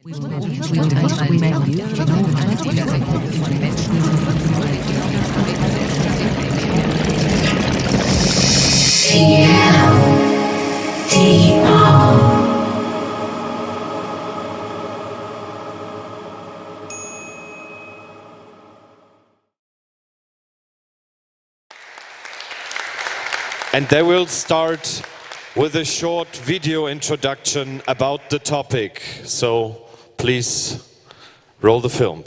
And they will start with a short video introduction about the topic. So please roll the film.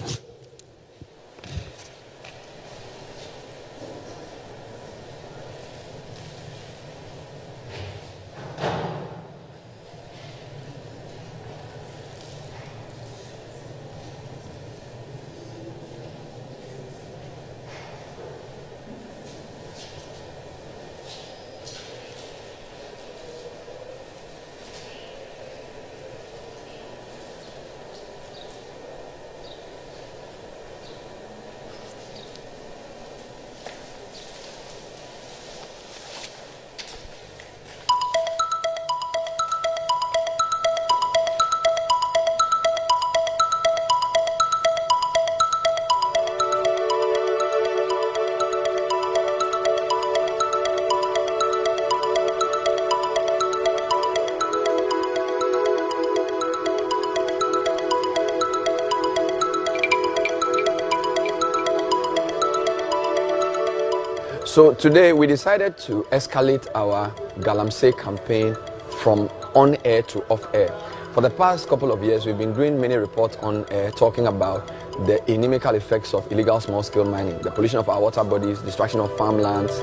So today we decided to escalate our Galamsey campaign from on air to off air. For the past couple of years, we've been doing many reports on air talking about the inimical effects of illegal small-scale mining, the pollution of our water bodies, destruction of farmlands,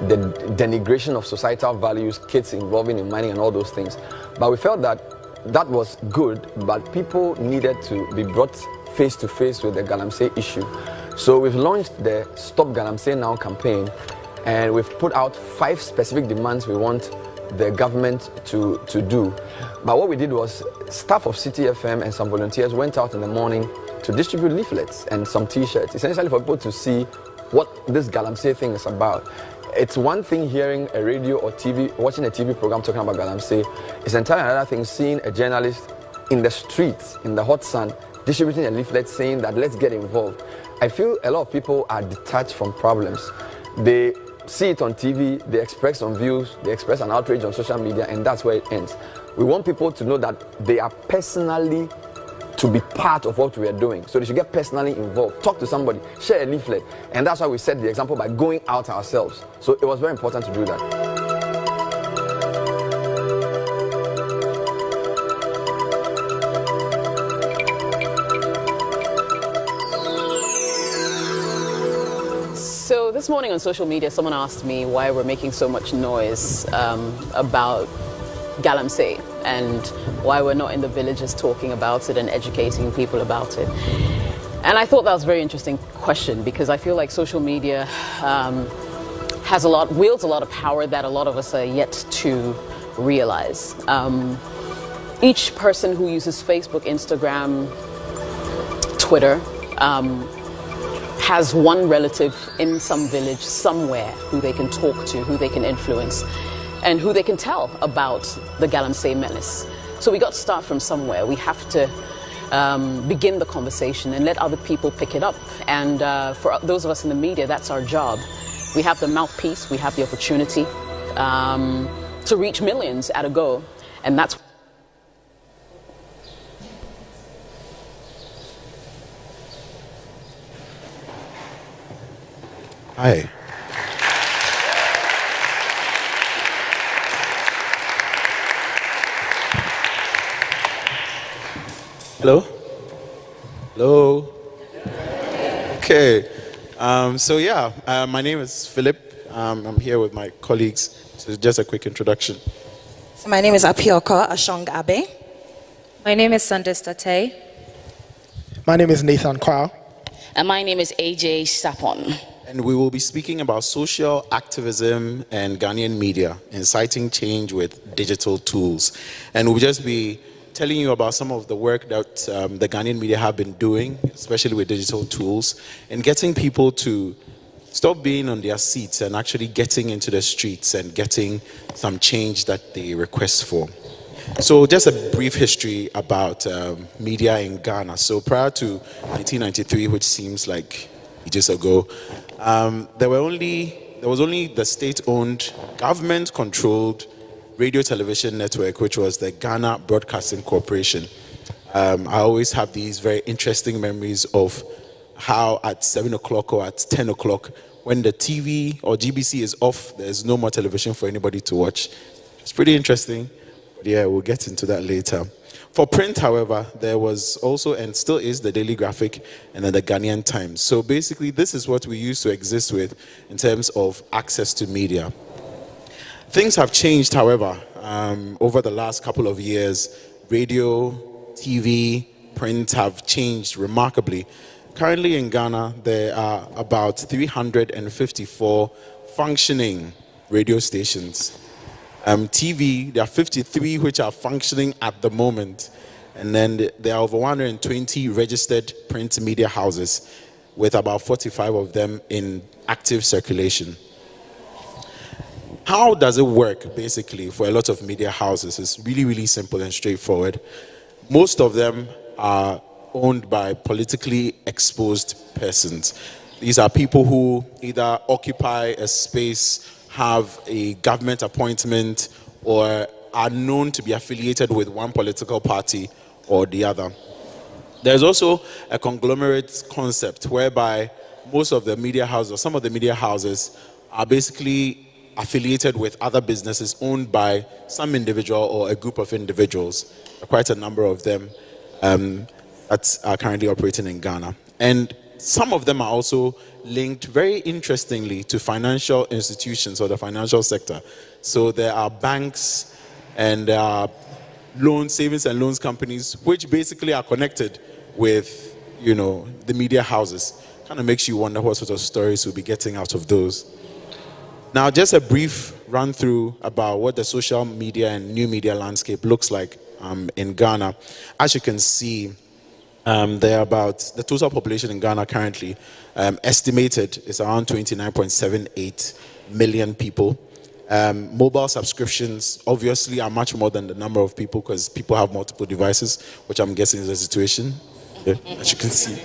the denigration of societal values, kids involving in mining and all those things. But we felt that that was good, but people needed to be brought face to face with the Galamsey issue. So we've launched the Stop Galamsey Now campaign, and we've put out 5 specific demands we want the government to do. But what we did was, staff of City FM and some volunteers went out in the morning to distribute leaflets and some t-shirts, essentially for people to see what this Galamsey thing is about. It's one thing hearing a radio or TV, watching a TV program talking about Galamsey. It's entirely another thing seeing a journalist in the streets, in the hot sun, distributing a leaflet saying that let's get involved. I feel a lot of people are detached from problems. They see it on TV, they express some views, they express an outrage on social media, and that's where it ends. We want people to know that they are personally to be part of what we are doing. So they should get personally involved, talk to somebody, share a leaflet. And that's why we set the example by going out ourselves. So it was very important to do that. So this morning on social media, someone asked me why we're making so much noise about Galamsey and why we're not in the villages talking about it and educating people about it. And I thought that was a very interesting question, because I feel like social media wields a lot of power that a lot of us are yet to realize. Each person who uses Facebook, Instagram, Twitter, has one relative in some village somewhere who they can talk to, who they can influence, and who they can tell about the Galamsey menace. So we got to start from somewhere. We have to begin the conversation and let other people pick it up. And for those of us in the media, that's our job. We have the mouthpiece, we have the opportunity to reach millions at a go, and that's Hi. Hello? Hello? Okay. My name is Philip. I'm here with my colleagues. So just a quick introduction. So my name is Apioko Ashong Abe. My name is Sandis Tate. My name is Nathan Kwao. And my name is AJ Sapon. And we will be speaking about social activism and Ghanaian media, inciting change with digital tools. And we'll just be telling you about some of the work that the Ghanaian media have been doing, especially with digital tools, and getting people to stop being on their seats and actually getting into the streets and getting some change that they request for. So just a brief history about media in Ghana. So prior to 1993, which seems like ages ago, there was only the state-owned, government-controlled radio television network, which was the Ghana Broadcasting Corporation. I always have these very interesting memories of how at 7 o'clock or at 10 o'clock, when the TV or GBC is off, there's no more television for anybody to watch. It's pretty interesting. But yeah, we'll get into that later. For print, however, there was also and still is the Daily Graphic and then the Ghanaian Times. So basically, this is what we used to exist with in terms of access to media. Things have changed, however, over the last couple of years. Radio, TV, print have changed remarkably. Currently in Ghana, there are about 354 functioning radio stations. TV, there are 53 which are functioning at the moment. And then there are over 120 registered print media houses, with about 45 of them in active circulation. How does it work, basically, for a lot of media houses? It's really, really simple and straightforward. Most of them are owned by politically exposed persons. These are people who either occupy a space, have a government appointment, or are known to be affiliated with one political party or the other. There's also a conglomerate concept whereby most of the media houses, or some of the media houses, are basically affiliated with other businesses owned by some individual or a group of individuals. Quite a number of them that are currently operating in Ghana. And some of them are also linked, very interestingly, to financial institutions or the financial sector. So there are banks and there are savings and loans companies, which basically are connected with, the media houses. Kind of makes you wonder what sort of stories we'll be getting out of those. Now, just a brief run through about what the social media and new media landscape looks like in Ghana. As you can see, there are about the total population in Ghana currently estimated is around 29.78 million people. Mobile subscriptions obviously are much more than the number of people because people have multiple devices, which I'm guessing is the situation, as you can see.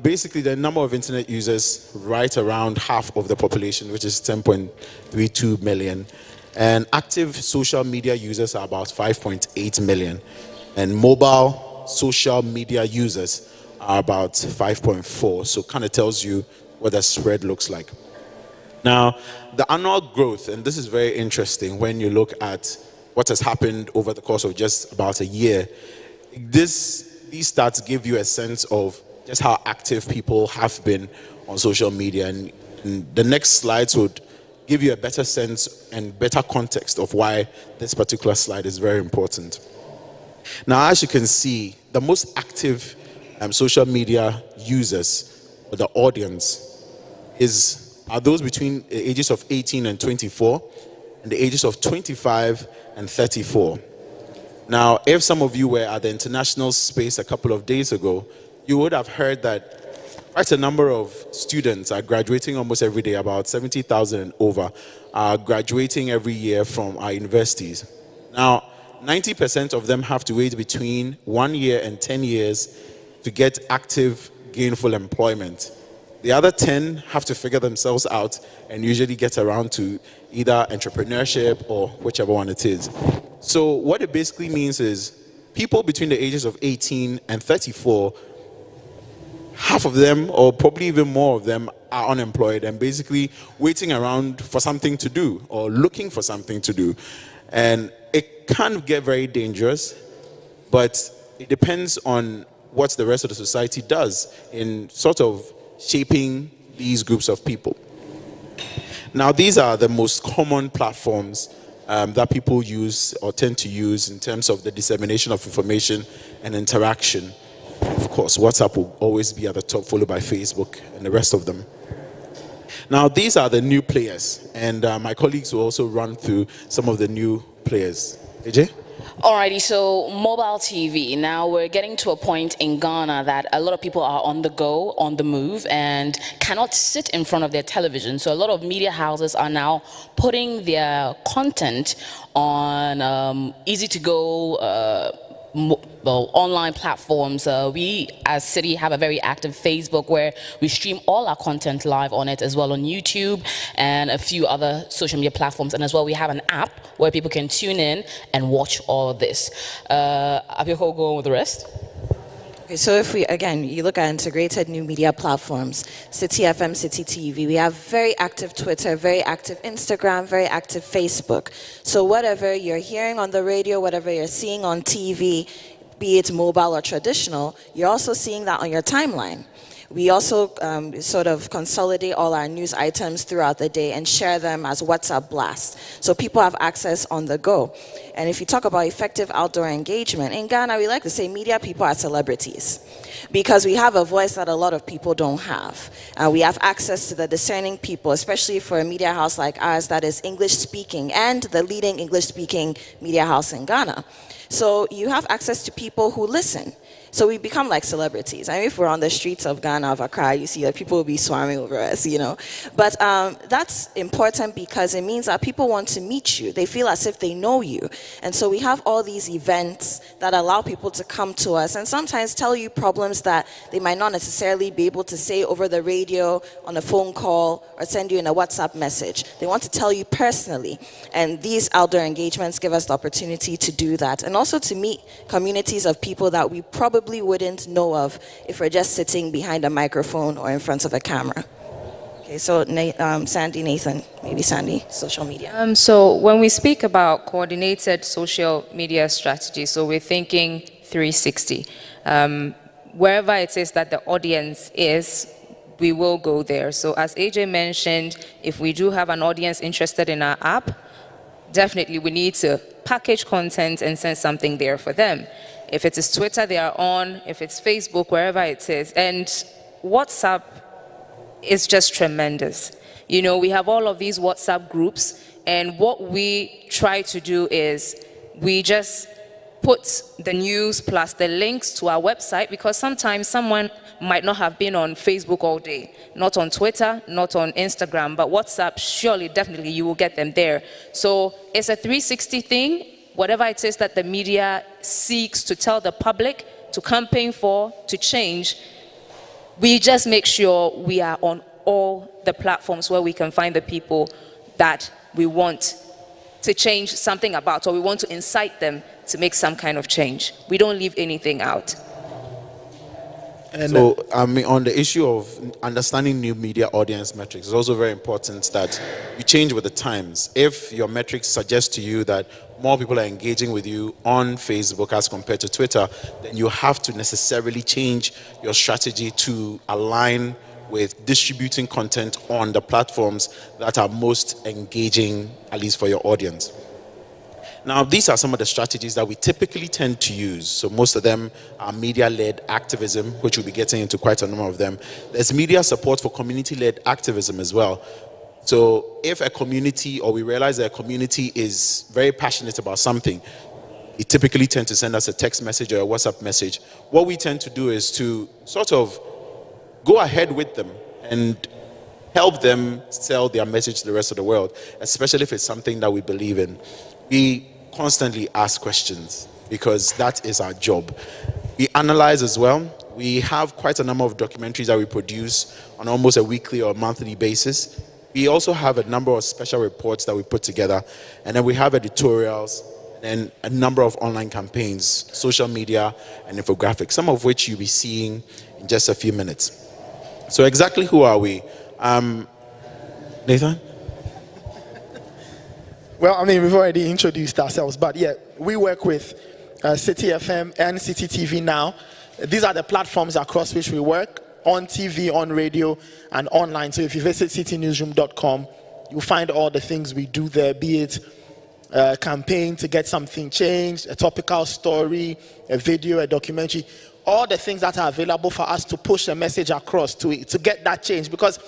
Basically, the number of internet users right around half of the population, which is 10.32 million. And active social media users are about 5.8 million. And mobile social media users are about 5.4. So kind of tells you what the spread looks like. Now, the annual growth, and this is very interesting when you look at what has happened over the course of just about a year. These stats give you a sense of just how active people have been on social media. And the next slides would give you a better sense and better context of why this particular slide is very important. Now, as you can see, the most active social media users, or the audience, are those between the ages of 18 and 24, and the ages of 25 and 34. Now, if some of you were at the international space a couple of days ago, you would have heard that quite a number of students are graduating almost every day, about 70,000 and over, are graduating every year from our universities. Now, 90% of them have to wait between 1 year and 10 years to get active, gainful employment. The other 10 have to figure themselves out and usually get around to either entrepreneurship or whichever one it is. So what it basically means is people between the ages of 18 and 34, half of them, or probably even more of them, are unemployed and basically waiting around for something to do or looking for something to do. And it can get very dangerous, but it depends on what the rest of the society does in sort of shaping these groups of people. Now, these are the most common platforms that people use or tend to use in terms of the dissemination of information and interaction. Of course, WhatsApp will always be at the top, followed by Facebook and the rest of them. Now, these are the new players, and my colleagues will also run through some of the new players. AJ? Alrighty, so mobile TV. Now we're getting to a point in Ghana that a lot of people are on the go, on the move, and cannot sit in front of their television. So a lot of media houses are now putting their content on easy-to-go online platforms. We as City have a very active Facebook where we stream all our content live on it, as well on YouTube and a few other social media platforms. And as well, we have an app where people can tune in and watch all of this. Abioko, go on with the rest. Okay, so if you look at integrated new media platforms, City FM, City TV, we have very active Twitter, very active Instagram, very active Facebook. So whatever you're hearing on the radio, whatever you're seeing on TV, be it mobile or traditional, you're also seeing that on your timeline. We also sort of consolidate all our news items throughout the day and share them as WhatsApp blasts. So people have access on the go. And if you talk about effective outdoor engagement, in Ghana, we like to say media people are celebrities because we have a voice that a lot of people don't have. We have access to the discerning people, especially for a media house like ours that is English speaking and the leading English speaking media house in Ghana. So you have access to people who listen. So we become like celebrities. I mean, if we're on the streets of Ghana, of Accra, you see that people will be swarming over us, you know. But that's important because it means that people want to meet you. They feel as if they know you. And so we have all these events that allow people to come to us and sometimes tell you problems that they might not necessarily be able to say over the radio, on a phone call, or send you in a WhatsApp message. They want to tell you personally. And these outdoor engagements give us the opportunity to do that. And also to meet communities of people that we probably wouldn't know of if we're just sitting behind a microphone or in front of a camera. Okay, so Sandy, Nathan, maybe Sandy, social media. So when we speak about coordinated social media strategy, so we're thinking 360. Wherever it is that the audience is, we will go there. So as AJ mentioned, if we do have an audience interested in our app, definitely we need to package content and send something there for them. If it is Twitter, they are on. If it's Facebook, wherever it is. And WhatsApp is just tremendous. You know, we have all of these WhatsApp groups, and what we try to do is we just put the news plus the links to our website, because sometimes someone might not have been on Facebook all day, not on Twitter, not on Instagram, but WhatsApp, surely, definitely, you will get them there. So it's a 360 thing. Whatever it is that the media seeks to tell the public, to campaign for, to change, we just make sure we are on all the platforms where we can find the people that we want to change something about, or we want to incite them to make some kind of change. We don't leave anything out. And so, I mean, on the issue of understanding new media audience metrics, it's also very important that you change with the times. If your metrics suggest to you that more people are engaging with you on Facebook as compared to Twitter, then you have to necessarily change your strategy to align with distributing content on the platforms that are most engaging, at least for your audience. Now, these are some of the strategies that we typically tend to use. So most of them are media-led activism, which we'll be getting into quite a number of them. There's media support for community-led activism as well. So if a community, or we realize that a community is very passionate about something, they typically tend to send us a text message or a WhatsApp message. What we tend to do is to sort of go ahead with them and help them sell their message to the rest of the world, especially if it's something that we believe in. We constantly ask questions because that is our job. We analyze as well. We have quite a number of documentaries that we produce on almost a weekly or monthly basis. We also have a number of special reports that we put together, and then we have editorials and a number of online campaigns, social media, and infographics, some of which you'll be seeing in just a few minutes. So exactly who are we? Nathan? Well, I mean, we've already introduced ourselves, but yeah, we work with City FM and City TV now. These are the platforms across which we work, on TV, on radio, and online. So if you visit citynewsroom.com, you'll find all the things we do there, be it a campaign to get something changed, a topical story, a video, a documentary, all the things that are available for us to push a message across to get that change. Because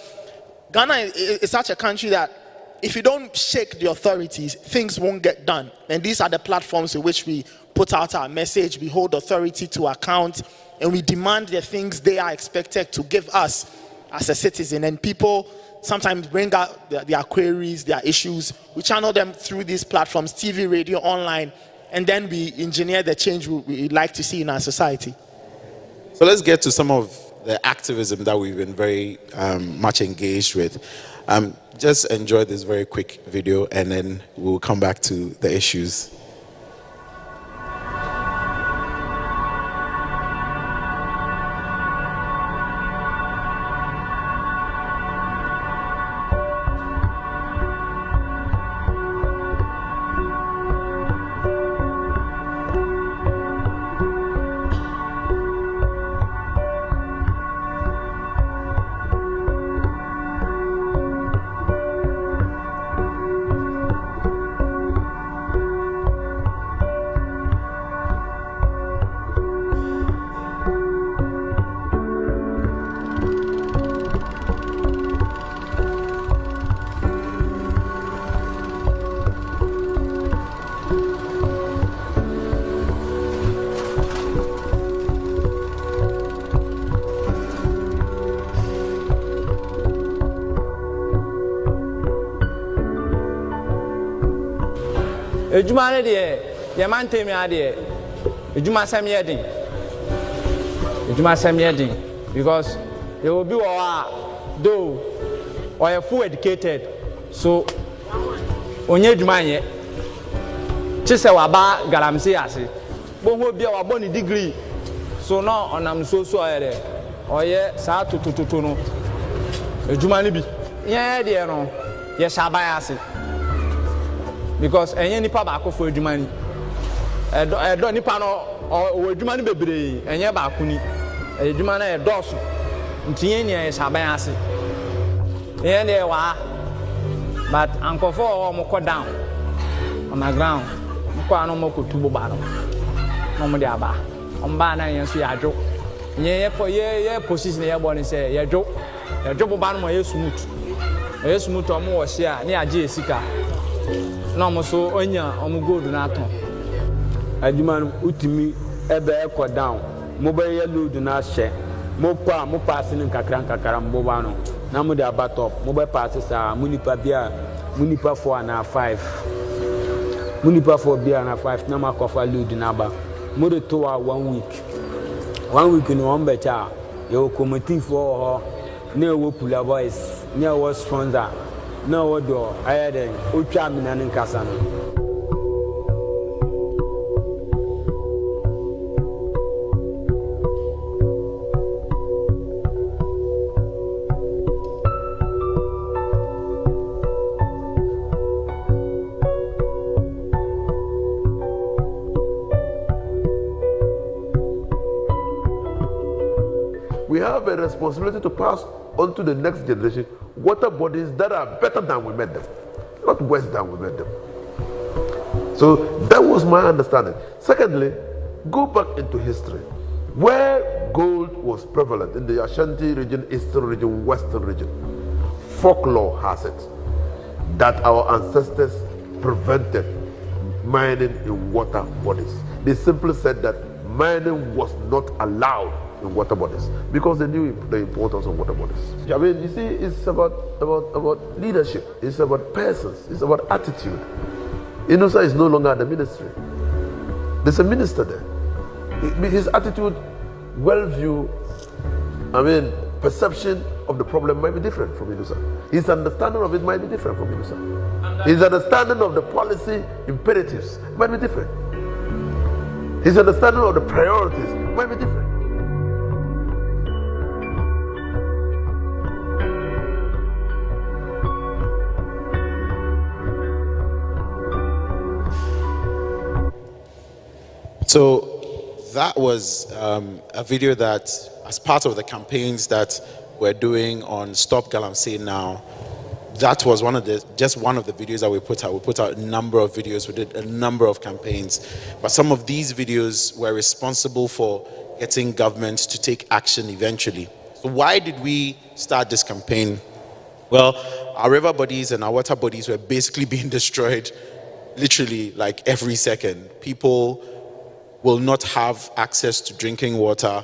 Ghana is such a country that if you don't shake the authorities, things won't get done. And these are the platforms in which we put out our message, we hold authority to account, and we demand the things they are expected to give us as a citizen. And people sometimes bring out their queries, their issues. We channel them through these platforms, TV, radio, online, and then we engineer the change we'd like to see in our society. So let's get to some of the activism that we've been very much engaged with. Just enjoy this very quick video and then we'll come back to the issues. Ejuma ne de ye man temi ade ejuma sam ye din because they will be though or full educated so onye ejuma ye chise wa ba galamsey ase bo ho bia wa bo ni degree so no onam so ere oye sa tutututu no ejuma ni bi ye de no ye shaban ase because enye nipa ba ko for adwuma ni edo nipa no o adwuma ni bebre enye ba ko ni adwuma na edoso ntiye ni e saban ase enye ne wa but ankofo o mo ko down on the ground ko anu mo ko tubo ba no mo de aba on ba na yen so ya dwo ye ye position ye bo ni say ye dwo bo ba no mo ye smooth o mo wo hia ni age esika no mo so onya omo gold na aton adwuma no utimi ebe ekọ down mo be ye load na hye mo pass ni nkakra mo ba no na mo de aba top mo be pass sa munipa bia munipa 4 na 5 munipa 4 bia na 5 na makofa load na ba mo de to 1 week no on be cha ye committee for ho na wo pula boys na wo sponsor no wodo ayeden otwa mina nkasa no. We have a responsibility to pass on to the next generation water bodies that are better than we made them, not worse than we made them. So that was my understanding. Secondly, go back into history. Where gold was prevalent in the Ashanti region, Eastern region, Western region, folklore has it that our ancestors prevented mining in water bodies. They simply said that mining was not allowed in water bodies because they knew the importance of water bodies. I mean, you see, it's about leadership, it's about persons, it's about attitude. Inusa is no longer in the ministry. There's a minister there. His attitude, worldview, perception of the problem might be different from Inusa. His understanding of it might be different from Inusa. His understanding of the policy imperatives might be different. His understanding of the priorities might be different. So that was a video that, as part of the campaigns that we're doing on Stop Galamsey Now, that was just one of the videos that we put out. We put out a number of videos, we did a number of campaigns, but some of these videos were responsible for getting governments to take action eventually. So why did we start this campaign? Well, our river bodies and our water bodies were basically being destroyed literally like every second. People will not have access to drinking water.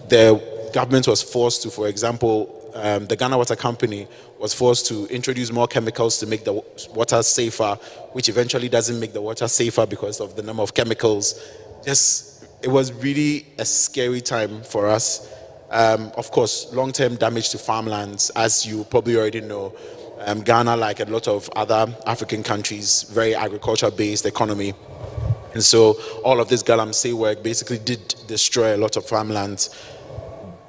The government was forced to, for example, the Ghana Water Company was forced to introduce more chemicals to make the water safer, which eventually doesn't make the water safer because of the number of chemicals. It was really a scary time for us. Of course, long-term damage to farmlands, as you probably already know. Ghana, like a lot of other African countries, very agriculture-based economy. And so all of this galamsey work basically did destroy a lot of farmlands.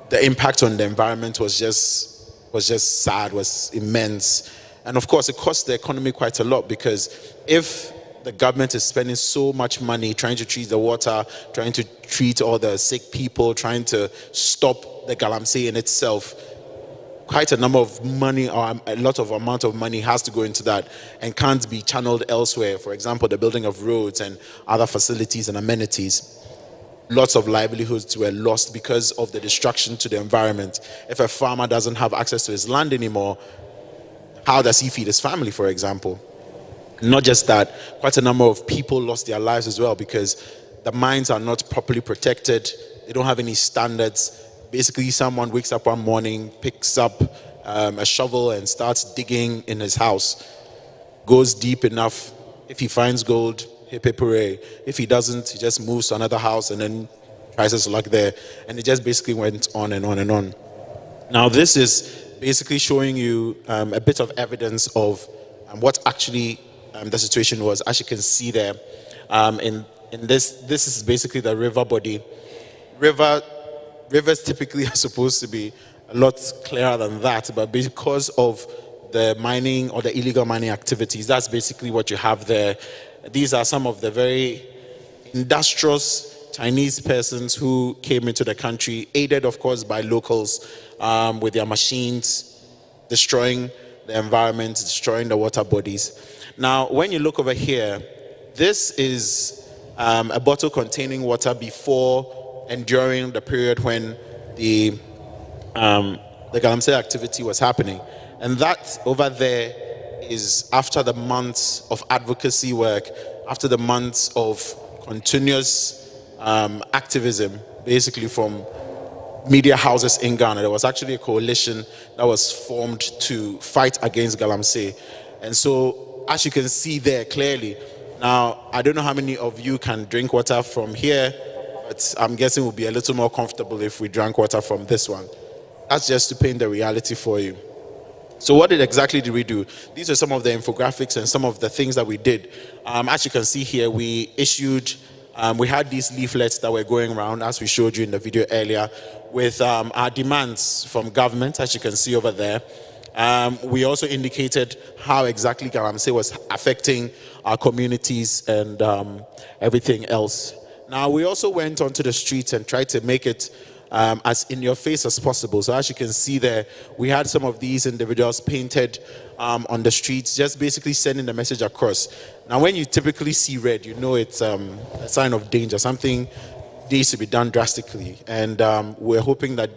The impact on the environment was just sad, was immense. And of course, it cost the economy quite a lot, because if the government is spending so much money trying to treat the water, trying to treat all the sick people, trying to stop the galamsey in itself, quite a number of money, or a lot of amount of money has to go into that and can't be channeled elsewhere. For example, the building of roads and other facilities and amenities. Lots of livelihoods were lost because of the destruction to the environment. If a farmer doesn't have access to his land anymore, how does he feed his family, for example? Not just that, quite a number of people lost their lives as well, because the mines are not properly protected. They don't have any standards. Basically, someone wakes up one morning, picks up a shovel and starts digging in his house. Goes deep enough. If he finds gold, hip hip hooray. If he doesn't, he just moves to another house and then tries his luck there. And it just basically went on and on and on. Now, this is basically showing you a bit of evidence of what actually the situation was. As you can see there, in this is basically the river body. Rivers typically are supposed to be a lot clearer than that, but because of the mining or the illegal mining activities, that's basically what you have there. These are some of the very industrious Chinese persons who came into the country, aided of course by locals, with their machines, destroying the environment, destroying the water bodies. Now, when you look over here, this is a bottle containing water before and during the period when the galamsey activity was happening. And that over there is after the months of advocacy work, after the months of continuous activism, basically from media houses in Ghana. There was actually a coalition that was formed to fight against galamsey. And so, as you can see there clearly, now, I don't know how many of you can drink water from here, but I'm guessing we'll be a little more comfortable if we drank water from this one. That's just to paint the reality for you. So what exactly did we do? These are some of the infographics and some of the things that we did. As you can see here, we issued, we had these leaflets that were going around, as we showed you in the video earlier, with our demands from government, as you can see over there. We also indicated how exactly galamsey was affecting our communities and everything else. Now, we also went onto the streets and tried to make it as in your face as possible. So as you can see there, we had some of these individuals painted on the streets, just basically sending the message across. Now, when you typically see red, you know it's a sign of danger. Something needs to be done drastically. And we're hoping that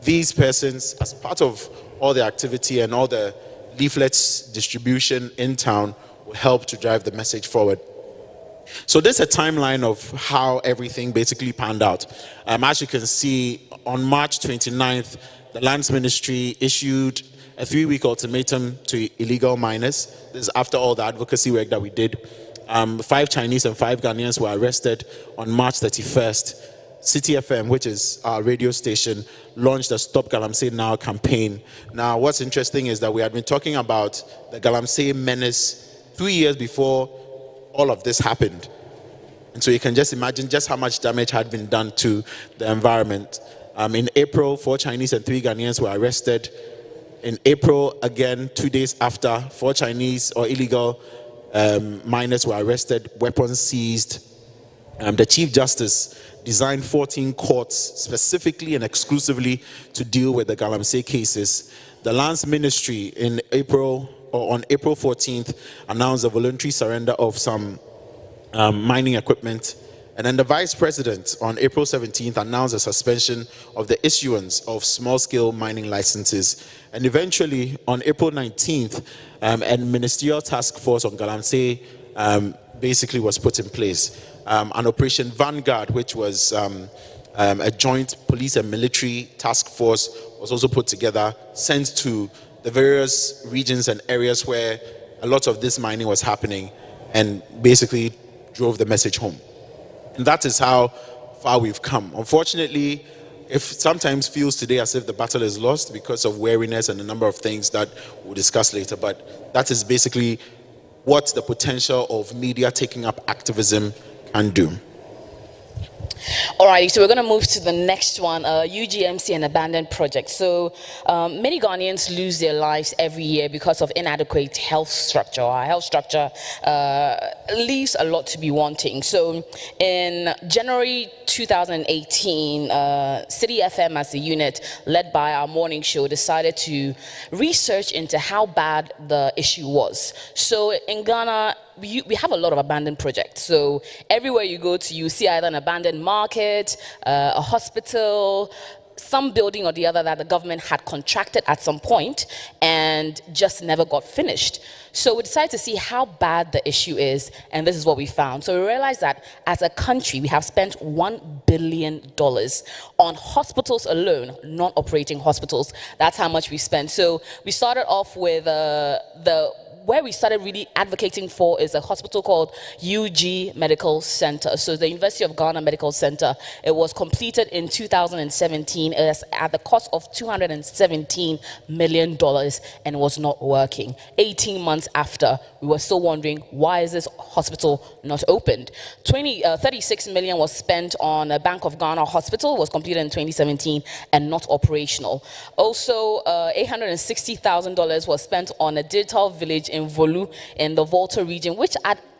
these persons, as part of all the activity and all the leaflets distribution in town, will help to drive the message forward. So this is a timeline of how everything basically panned out. As you can see, on March 29th, the Lands Ministry issued a 3-week ultimatum to illegal miners. This is after all the advocacy work that we did. 5 Chinese and 5 Ghanaians were arrested on March 31st. City FM, which is our radio station, launched the Stop Galamsey Now campaign. Now, what's interesting is that we had been talking about the galamsey menace 3 years before all of this happened. And so you can just imagine just how much damage had been done to the environment. In April, 4 Chinese and 3 Ghanaians were arrested. In April, again, 2 days after, 4 Chinese or illegal miners were arrested, weapons seized. The Chief Justice designed 14 courts specifically and exclusively to deal with the galamsey cases. The Lands Ministry on April 14th announced a voluntary surrender of some mining equipment And then the vice president on April 17th announced a suspension of the issuance of small-scale mining licenses. And eventually, on April 19th, a ministerial task force on Galamsey basically was put in place. An Operation Vanguard, which was a joint police and military task force, was also put together, sent to the various regions and areas where a lot of this mining was happening, and basically drove the message home. And that is how far we've come. Unfortunately, it sometimes feels today as if the battle is lost because of wariness and a number of things that we'll discuss later, but that is basically what the potential of media taking up activism can do. All right, so we're going to move to the next one, UGMC and abandoned projects. So many Ghanaians lose their lives every year because of inadequate health structure. Our health structure leaves a lot to be wanting. So in January 2018, City FM as a unit led by our morning show decided to research into how bad the issue was. So in Ghana, we have a lot of abandoned projects. So everywhere you go to, you see either an abandoned market, a hospital, some building or the other that the government had contracted at some point and just never got finished. So we decided to see how bad the issue is, and this is what we found. So we realized that as a country, we have spent $1 billion on hospitals alone, non-operating hospitals. That's how much we spent. So we started off with where we started really advocating for is a hospital called UG Medical Center. So the University of Ghana Medical Center, it was completed in 2017 at the cost of $217 million and was not working. 18 months after, we were still wondering, why is this hospital not opened? 36 million was spent on a Bank of Ghana hospital, was completed in 2017 and not operational. Also, $860,000 was spent on a digital village in Volu in the Volta region, which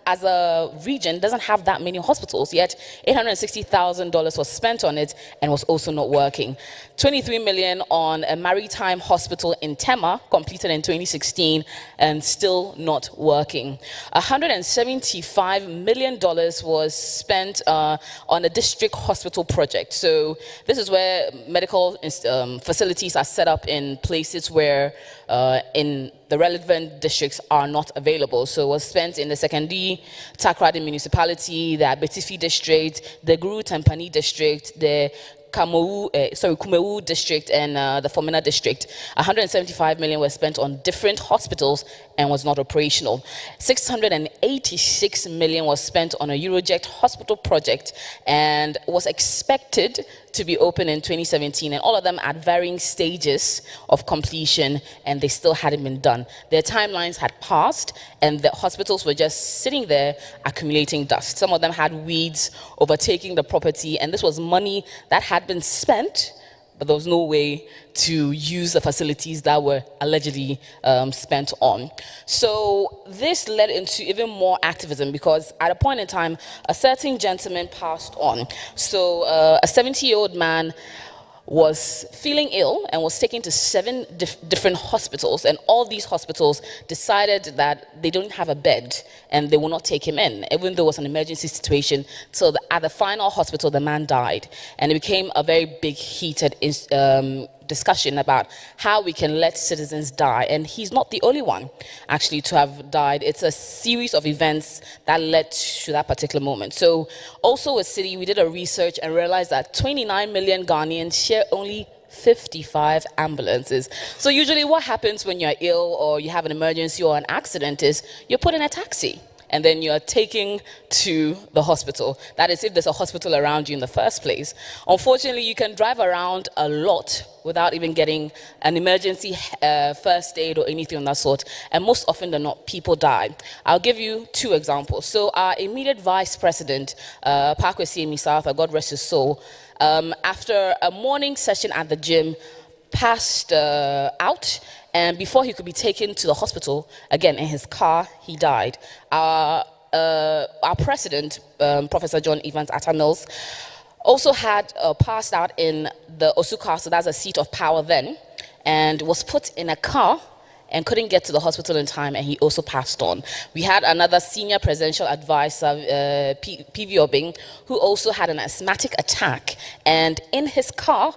as a region doesn't have that many hospitals, yet $860,000 was spent on it and was also not working. 23 million on a maritime hospital in Tema, completed in 2016 and still not working. $175 million was spent on a district hospital project. So this is where medical facilities are set up in places where in the relevant districts are not available. So it was spent in the Sekondi, Takrady municipality, the Abetifi district, the Guru Tampani district, the Kumewu district and the Fomena district. 175 million was spent on different hospitals and was not operational. 686 million was spent on a Euroject hospital project and was expected to be open in 2017, and all of them at varying stages of completion, and they still hadn't been done. Their timelines had passed and the hospitals were just sitting there accumulating dust. Some of them had weeds overtaking the property, and this was money that had been spent, but there was no way to use the facilities that were allegedly spent on. So this led into even more activism, because at a point in time, a certain gentleman passed on. So a 70-year-old man was feeling ill and was taken to 7 different hospitals, and all these hospitals decided that they don't have a bed and they will not take him in, even though it was an emergency situation. So at the final hospital, the man died, and it became a very big heated discussion about how we can let citizens die. And he's not the only one actually to have died. It's a series of events that led to that particular moment. So also with City, we did a research and realized that 29 million Ghanaians share only 55 ambulances. So usually what happens when you're ill or you have an emergency or an accident is you're put in a taxi and then you're taken to the hospital. That is, if there's a hospital around you in the first place. Unfortunately, you can drive around a lot without even getting an emergency first aid or anything of that sort. And most often than not, people die. I'll give you 2 examples. So our immediate vice president, Pakwesi Misartha, God rest his soul, after a morning session at the gym, passed out, and before he could be taken to the hospital, again in his car, he died. Our president, Professor John Evans Atta Mills, also had passed out in the Osu Castle, that's a seat of power then, and was put in a car and couldn't get to the hospital in time, and he also passed on. We had another senior presidential advisor, PV Obing, who also had an asthmatic attack, and in his car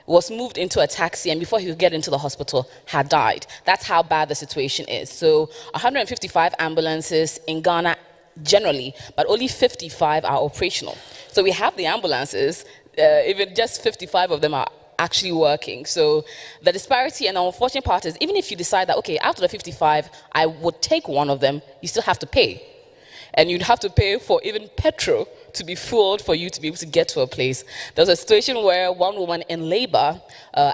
was moved into a taxi, and before he could get into the hospital, had died. That's how bad the situation is. So 155 ambulances in Ghana generally, but only 55 are operational. So we have the ambulances, even just 55 of them are actually working. So the disparity, and the unfortunate part is, even if you decide that, okay, out of the 55, I would take one of them, you still have to pay. And you'd have to pay for even petrol to be fueled for you to be able to get to a place. There was a situation where one woman in labor,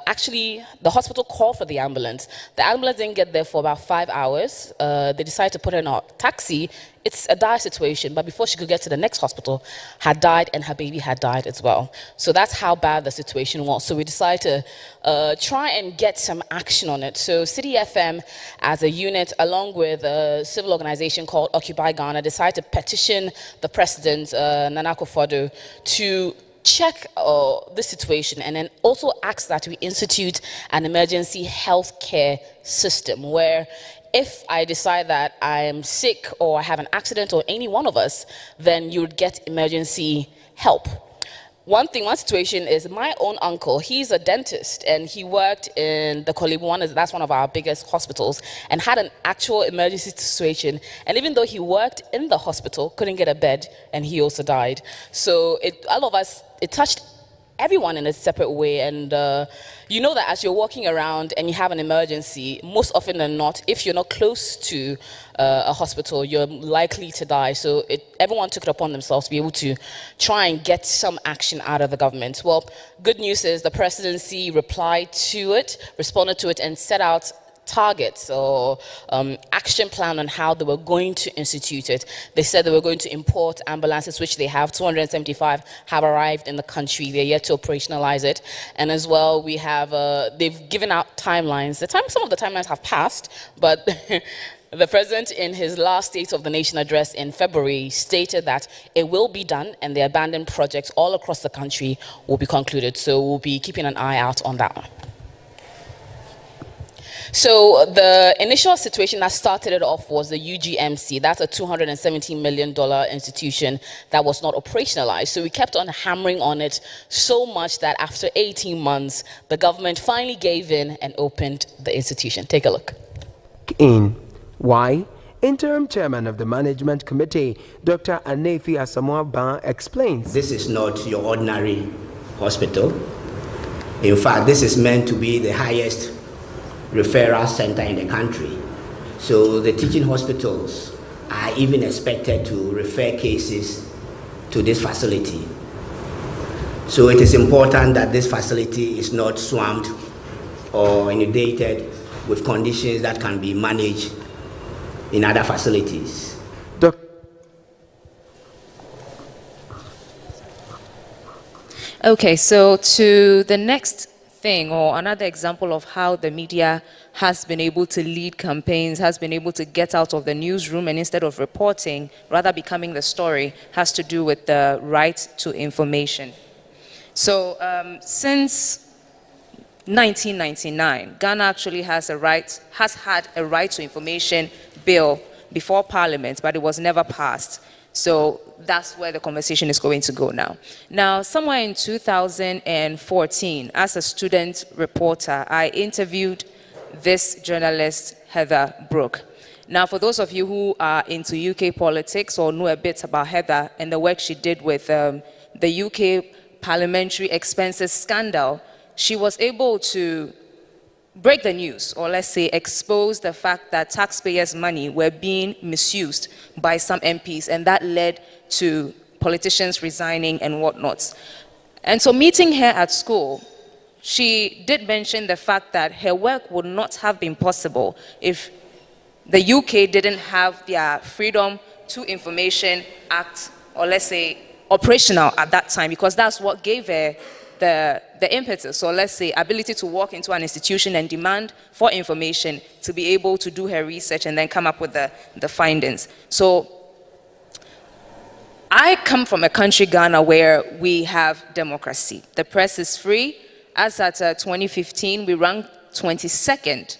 actually, the hospital called for the ambulance. The ambulance didn't get there for about 5 hours. They decided to put her in a taxi. It's a dire situation, but before she could get to the next hospital, had died, and her baby had died as well. So that's how bad the situation was. So we decided to try and get some action on it. So City FM, as a unit, along with a civil organization called Occupy Ghana, decided to petition the president, Nana Akufo-Addo, to check the situation, and then also ask that we institute an emergency health care system where if I decide that I am sick or I have an accident, or any one of us, then you would get emergency help. One situation is my own uncle. He's a dentist, and he worked in the Kolebu one. That's one of our biggest hospitals, and had an actual emergency situation. And even though he worked in the hospital, couldn't get a bed, and he also died. So all of us, it touched everyone in a separate way. And you know that as you're walking around and you have an emergency, most often than not, if you're not close to a hospital, you're likely to die. So everyone took it upon themselves to be able to try and get some action out of the government. Well, good news is the presidency replied to it, responded to it, and set out targets or action plan on how they were going to institute it. They said they were going to import ambulances, which they have. 275 have arrived in the country. They're yet to operationalize it. And as well, we have, they've given out timelines. Some of the timelines have passed, but the president, in his last State of the Nation address in February, stated that it will be done, and the abandoned projects all across the country will be concluded. So we'll be keeping an eye out on that one. So the initial situation that started it off was the UGMC. That's a $217 million institution that was not operationalized. So we kept on hammering on it so much that after 18 months, the government finally gave in and opened the institution. Take a look. Why? Interim chairman of the management committee, Dr. Anefi Asamoah-Ban, explains. This is not your ordinary hospital. In fact, this is meant to be the highest referral center in the country. So the teaching hospitals are even expected to refer cases to this facility. So it is important that this facility is not swamped or inundated with conditions that can be managed in other facilities. Okay, so to the next thing, or another example of how the media has been able to lead campaigns, has been able to get out of the newsroom, and instead of reporting, rather becoming the story, has to do with the right to information. So since 1999, Ghana actually has had a right to information bill before Parliament, but it was never passed. So that's where the conversation is going to go now. Now, somewhere in 2014, as a student reporter, I interviewed this journalist, Heather Brooke. Now, for those of you who are into UK politics or know a bit about Heather and the work she did with the UK parliamentary expenses scandal, she was able to break the news, or let's say expose the fact that taxpayers' money were being misused by some MPs, and that led to politicians resigning and whatnot. And so meeting her at school, she did mention the fact that her work would not have been possible if the UK didn't have their Freedom to Information Act, or let's say operational at that time, because that's what gave her the impetus, or let's say ability to walk into an institution and demand for information to be able to do her research and then come up with the findings. So I come from a country, Ghana, where we have democracy. The press is free. As at 2015, we ranked 22nd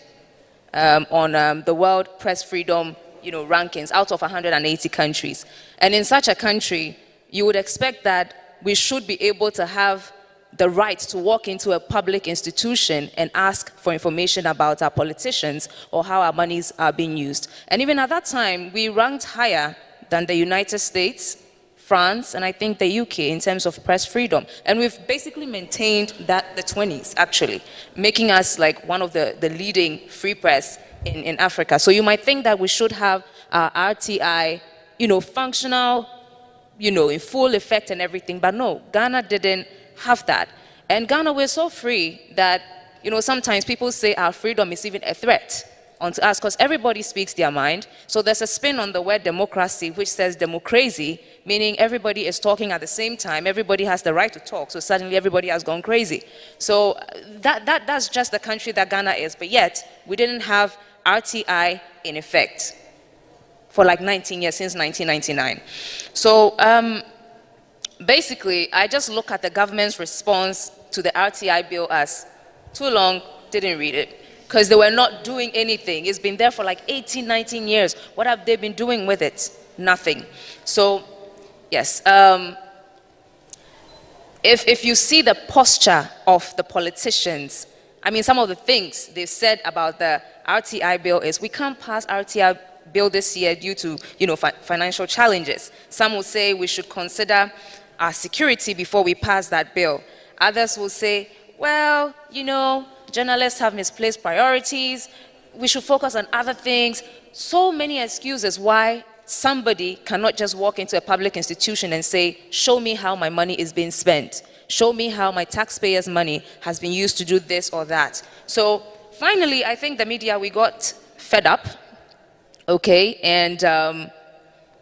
on the World Press Freedom, rankings out of 180 countries. And in such a country, you would expect that we should be able to have the right to walk into a public institution and ask for information about our politicians or how our monies are being used. And even at that time, we ranked higher than the United States, France, and I think the UK in terms of press freedom. And we've basically maintained that, the 20s actually, making us like one of the leading free press in Africa. So you might think that we should have RTI, functional, in full effect and everything, but no, Ghana didn't have that. And Ghana, we're so free that, sometimes people say our freedom is even a threat onto us because everybody speaks their mind. So there's a spin on the word democracy, which says democracy, meaning everybody is talking at the same time. Everybody has the right to talk. So suddenly everybody has gone crazy. So that's just the country that Ghana is. But yet, we didn't have RTI in effect for like 19 years, since 1999. So basically, I just look at the government's response to the RTI bill as too long, didn't read it, because they were not doing anything. It's been there for like 18, 19 years. What have they been doing with it? Nothing. So, yes. If you see the posture of the politicians, I mean, some of the things they've said about the RTI bill is, we can't pass RTI bill this year due to, financial challenges. Some will say we should consider our security before we pass that bill. Others will say, well, journalists have misplaced priorities. We should focus on other things. So many excuses why somebody cannot just walk into a public institution and say, show me how my money is being spent. Show me how my taxpayers' money has been used to do this or that. So finally, I think the media, we got fed up, okay, and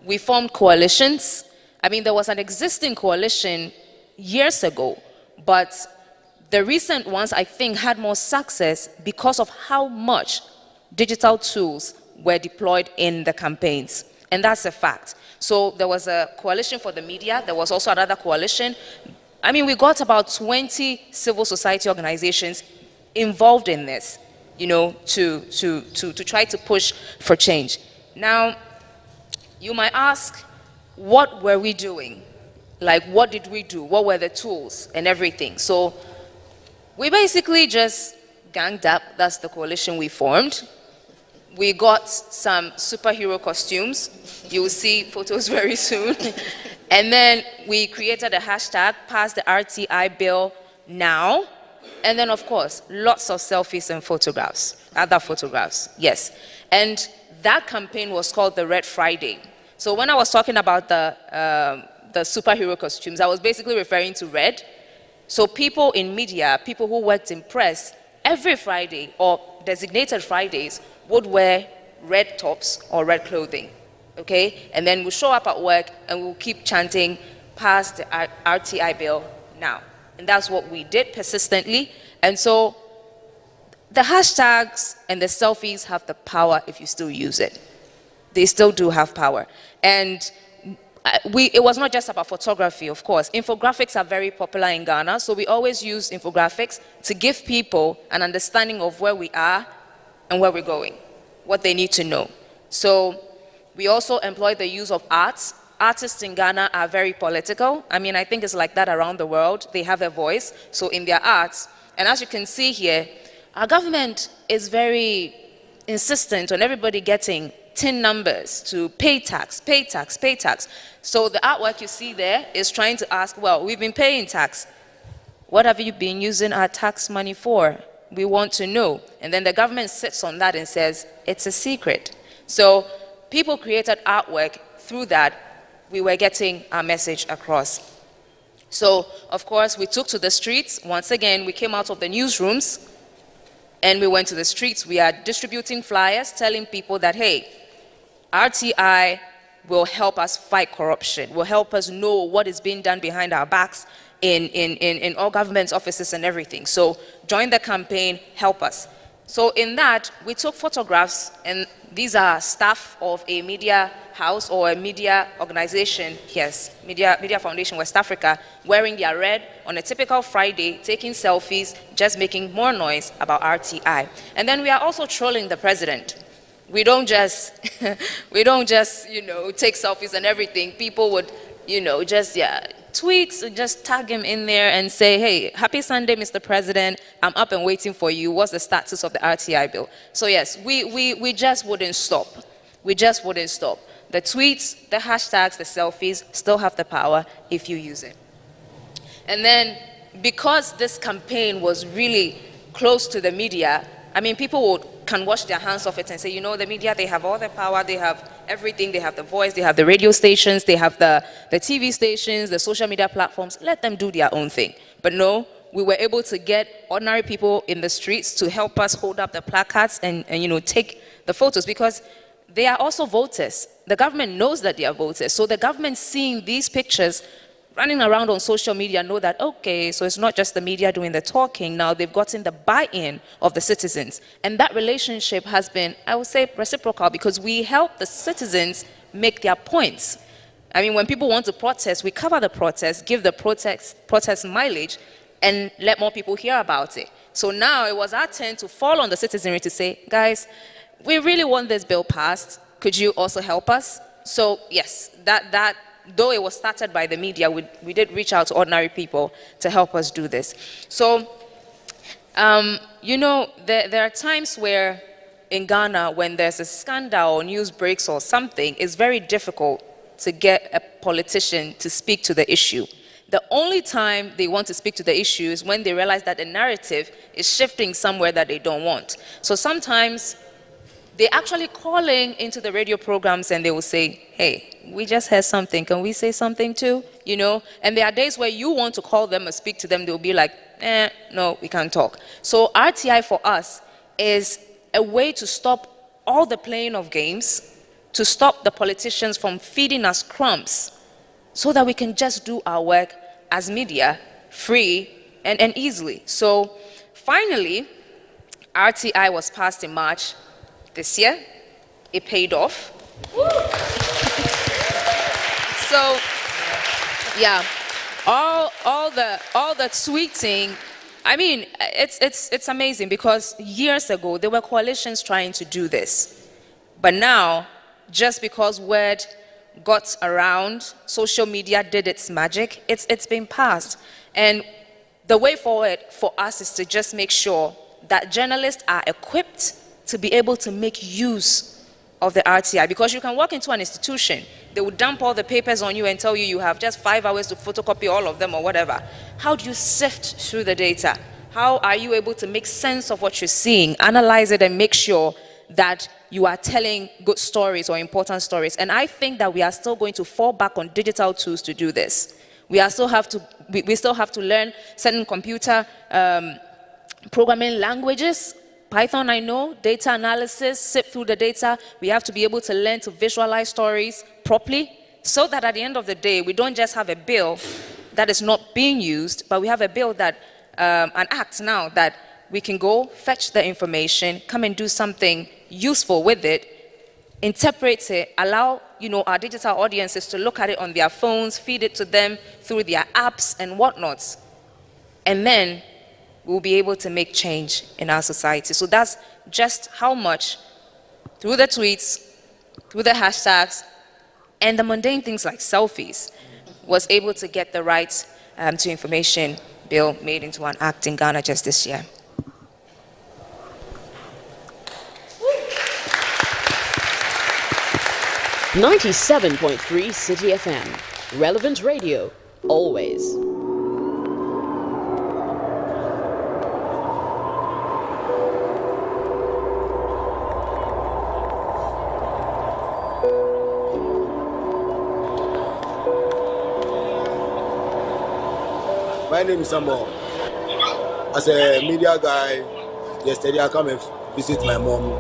we formed coalitions. I mean, there was an existing coalition years ago, but the recent ones, I think, had more success because of how much digital tools were deployed in the campaigns. And that's a fact. So there was a coalition for the media. There was also another coalition. I mean, we got about 20 civil society organizations involved in this, to try to push for change. Now, you might ask, what were we doing? Like, what did we do? What were the tools and everything? So we basically just ganged up. That's the coalition we formed. We got some superhero costumes. You will see photos very soon. And then we created a hashtag, pass the RTI bill now. And then, of course, lots of selfies and photographs, other photographs, yes. And that campaign was called the Red Friday. So when I was talking about the superhero costumes, I was basically referring to red. So people in media, people who worked in press, every Friday or designated Fridays would wear red tops or red clothing, okay? And then we'll show up at work and we'll keep chanting, pass the RTI bill now. And that's what we did persistently. And so the hashtags and the selfies have the power if you still use it. They still do have power. And it was not just about photography, of course. Infographics are very popular in Ghana, so we always use infographics to give people an understanding of where we are and where we're going, what they need to know. So we also employ the use of arts. Artists in Ghana are very political. I mean, I think it's like that around the world. They have a voice, so in their arts. And as you can see here, our government is very insistent on everybody getting tin numbers to pay tax, pay tax, pay tax. So the artwork you see there is trying to ask, well, we've been paying tax. What have you been using our tax money for? We want to know. And then the government sits on that and says, it's a secret. So people created artwork. Through that, we were getting our message across. So, of course, we took to the streets. Once again, we came out of the newsrooms and we went to the streets. We are distributing flyers telling people that, hey, RTI will help us fight corruption, will help us know what is being done behind our backs in all government offices and everything. So join the campaign, help us. So in that, we took photographs, and These are staff of a media house or a media organization, yes, Media Foundation West Africa, wearing their red on a typical Friday, taking selfies, just making more noise about RTI. And then we are also trolling the president. We don't just, take selfies and everything. People would, tweets, just tag him in there and say, hey, happy Sunday, Mr. President. I'm up and waiting for you. What's the status of the RTI bill? So yes, we just wouldn't stop. We just wouldn't stop. The tweets, the hashtags, the selfies still have the power if you use it. And then because this campaign was really close to the media, I mean, people can wash their hands off it and say, the media, they have all the power, they have everything, they have the voice, they have the radio stations, they have the TV stations, the social media platforms, let them do their own thing. But no, we were able to get ordinary people in the streets to help us hold up the placards and take the photos, because they are also voters. The government knows that they are voters. So the government seeing these pictures running around on social media know that, okay, so it's not just the media doing the talking. Now they've gotten the buy-in of the citizens. And that relationship has been, I would say, reciprocal, because we help the citizens make their points. I mean, when people want to protest, we cover the protest, give the protest mileage, and let more people hear about it. So now it was our turn to fall on the citizenry to say, guys, we really want this bill passed. Could you also help us? So yes, that though it was started by the media, we did reach out to ordinary people to help us do this. So, there are times where in Ghana, when there's a scandal or news breaks or something, it's very difficult to get a politician to speak to the issue. The only time they want to speak to the issue is when they realize that the narrative is shifting somewhere that they don't want. So sometimes they actually calling into the radio programs and they will say, hey, we just heard something. Can we say something too? And there are days where you want to call them or speak to them. They'll be like, no, we can't talk. So RTI for us is a way to stop all the playing of games, to stop the politicians from feeding us crumbs, so that we can just do our work as media, free and easily. So finally, RTI was passed in March this year. It paid off. So, yeah, all the tweeting. I mean, it's amazing, because years ago there were coalitions trying to do this, but now, just because word got around, social media did its magic. It's been passed, and the way forward for us is to just make sure that journalists are equipped to be able to make use of the RTI, because you can walk into an institution, they will dump all the papers on you and tell you have just 5 hours to photocopy all of them or whatever. How do you sift through the data? How are you able to make sense of what you're seeing, analyze it, and make sure that you are telling good stories or important stories? And I think that we are still going to fall back on digital tools to do this. We still have to learn certain computer programming languages. Python, I know, data analysis, sift through the data. We have to be able to learn to visualize stories properly, so that at the end of the day, we don't just have a bill that is not being used, but we have a bill that, an act now that we can go fetch the information, come and do something useful with it, interpret it, allow our digital audiences to look at it on their phones, feed it to them through their apps and whatnot. And then we'll be able to make change in our society. So that's just how much, through the tweets, through the hashtags, and the mundane things like selfies, was able to get the right to information bill made into an act in Ghana just this year. .3 City FM. Relevant radio, always. My name is Samuel. As a media guy, yesterday I come and visit my mom.